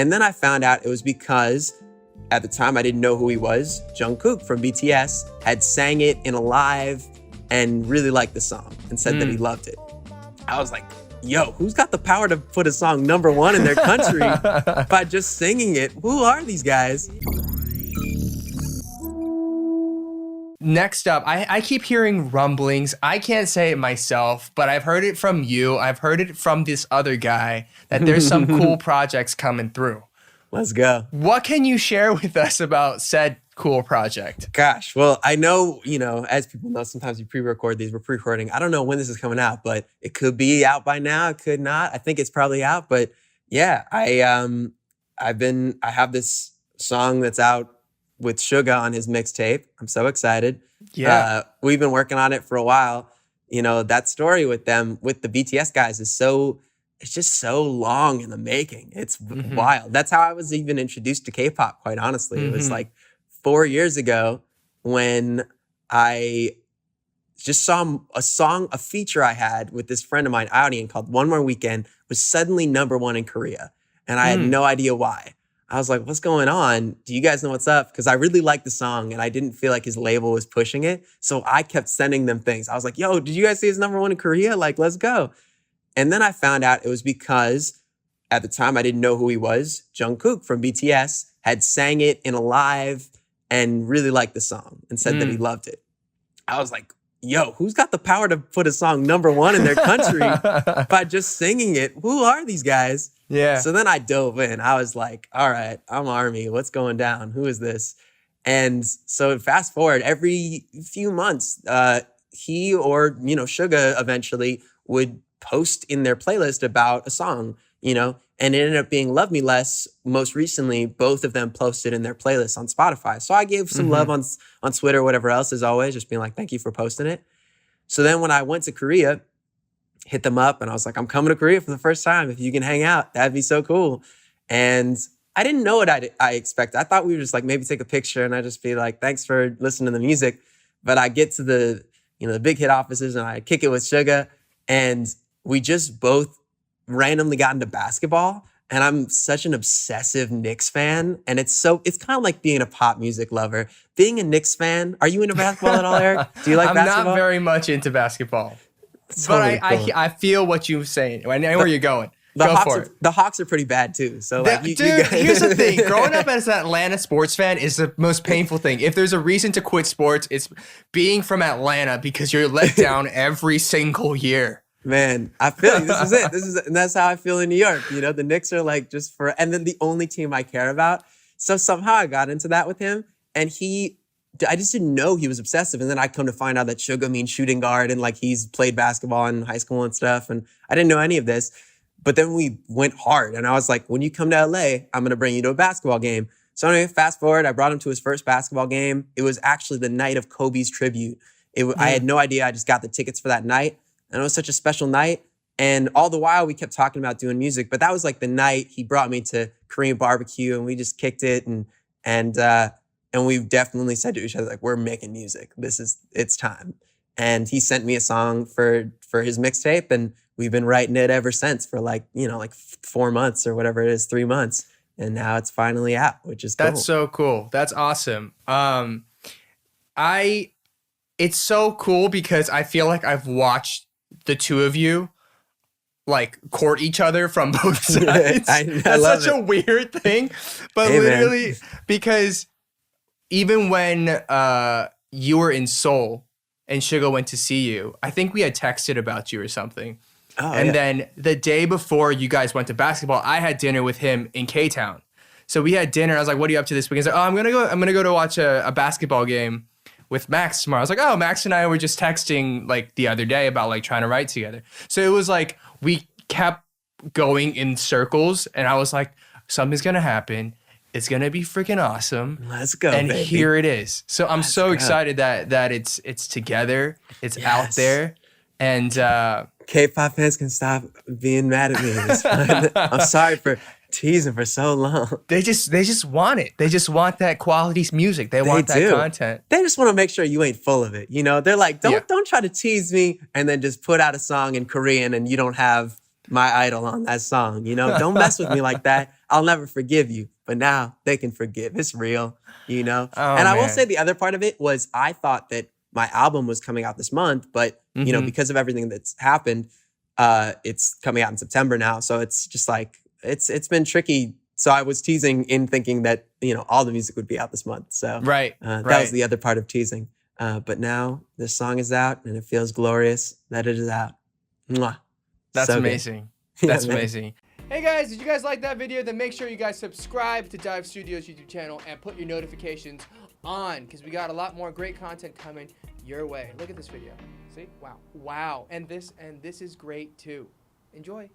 And then I found out it was because at the time I didn't know who he was. Jungkook from BTS had sang it in a live and really liked the song and said that he loved it. I was like, yo, who's got the power to put a song #1 in their country by just singing it? Who are these guys? Next up, I keep hearing rumblings. I can't say it myself, but I've heard it from you. I've heard it from this other guy that there's some cool projects coming through. Let's go. What can you share with us about said cool project? Gosh, well, I know, as people know, sometimes you pre-record these. We're pre-recording. I don't know when this is coming out, but it could be out by now. It could not. I think it's probably out. But yeah, I have this song that's out with Suga on his mixtape. I'm so excited. Yeah. We've been working on it for a while. That story with them, with the BTS guys it's just so long in the making. It's wild. That's how I was even introduced to K-pop, quite honestly. It was like 4 years ago when I just saw a feature I had with this friend of mine, Audien, called One More Weekend, was suddenly #1 in Korea. And I had no idea why. I was like, what's going on? Do you guys know what's up? Because I really liked the song and I didn't feel like his label was pushing it. So I kept sending them things. I was like, yo, did you guys see his #1 in Korea? Like, let's go. And then I found out it was because at the time I didn't know who he was. Jungkook from BTS had sang it in a live and really liked the song and said that he loved it. I was like, yo, who's got the power to put a song #1 in their country by just singing it? Who are these guys? Yeah. So then I dove in. I was like, all right, I'm Army. What's going down? Who is this? And so fast forward, every few months, he or, Suga eventually would post in their playlist about a song, and it ended up being Love Me Less. Most recently, both of them posted in their playlist on Spotify. So I gave some love on Twitter, whatever else, as always, just being like, thank you for posting it. So then when I went to Korea, hit them up and I was like, I'm coming to Korea for the first time. If you can hang out, that'd be so cool. And I didn't know what I expected. I thought we would just like maybe take a picture and I'd just be like, thanks for listening to the music. But I get to the big hit offices and I kick it with Suga, and we just both randomly got into basketball. And I'm such an obsessive Knicks fan. And it's kind of like being a pop music lover. Being a Knicks fan, are you into basketball at all, Eric? Do you like basketball? I'm not very much into basketball. Totally but cool. I feel what you're saying. I know where you're going. The Hawks are pretty bad too. So dude, here's the thing. Growing up as an Atlanta sports fan is the most painful thing. If there's a reason to quit sports, it's being from Atlanta because you're let down every single year. Man, I feel like this is it. And that's how I feel in New York. The Knicks are like and then the only team I care about. So somehow I got into that with him, and I just didn't know he was obsessive. And then I come to find out that Suga means shooting guard and like he's played basketball in high school and stuff. And I didn't know any of this. But then we went hard. And I was like, when you come to LA, I'm going to bring you to a basketball game. So anyway, fast forward, I brought him to his first basketball game. It was actually the night of Kobe's tribute. I had no idea. I just got the tickets for that night. And it was such a special night. And all the while we kept talking about doing music. But that was like the night he brought me to Korean barbecue and we just kicked it. And we've definitely said to each other, like, we're making music. It's time. And he sent me a song for his mixtape, and we've been writing it ever since for like 4 months or whatever it is, 3 months. And now it's finally out, which is cool. That's so cool. That's awesome. It's so cool because I feel like I've watched the two of you like court each other from both sides. That's such a weird thing. But literally, because even when you were in Seoul and Suga went to see you, I think we had texted about you or something. Oh, and then the day before you guys went to basketball, I had dinner with him in K-Town. So we had dinner. I was like, what are you up to this weekend? He's like, I'm gonna go to watch a basketball game with Max tomorrow. I was like, oh, Max and I were just texting like the other day about like trying to write together. So it was like we kept going in circles, and I was like, something's gonna happen. It's gonna be freaking awesome. Let's go, and baby. Here it is. So I'm so excited that it's together. It's out there, and K-pop fans can stop being mad at me. It's fine. I'm sorry for teasing for so long. They just want it. They just want that quality music. They want that content. They just want to make sure you ain't full of it. They're like, don't try to tease me and then just put out a song in Korean and you don't have my idol on that song. Don't mess with me like that. I'll never forgive you, but now they can forgive. It's real, you know? Oh, and I will man. say the other part of it was I thought that my album was coming out this month, but you know, because of everything that's happened, it's coming out in September now. So it's just like, it's been tricky. So I was teasing in thinking that, you know, all the music would be out this month. So that was the other part of teasing. But now this song is out and it feels glorious that it is out. Mwah. That's so amazing. Good. That's amazing. Hey guys, did you guys like that video? Then make sure you guys subscribe to Dive Studios YouTube channel and put your notifications on, because we got a lot more great content coming your way. Look at this video. See? Wow. Wow. And this is great too. Enjoy.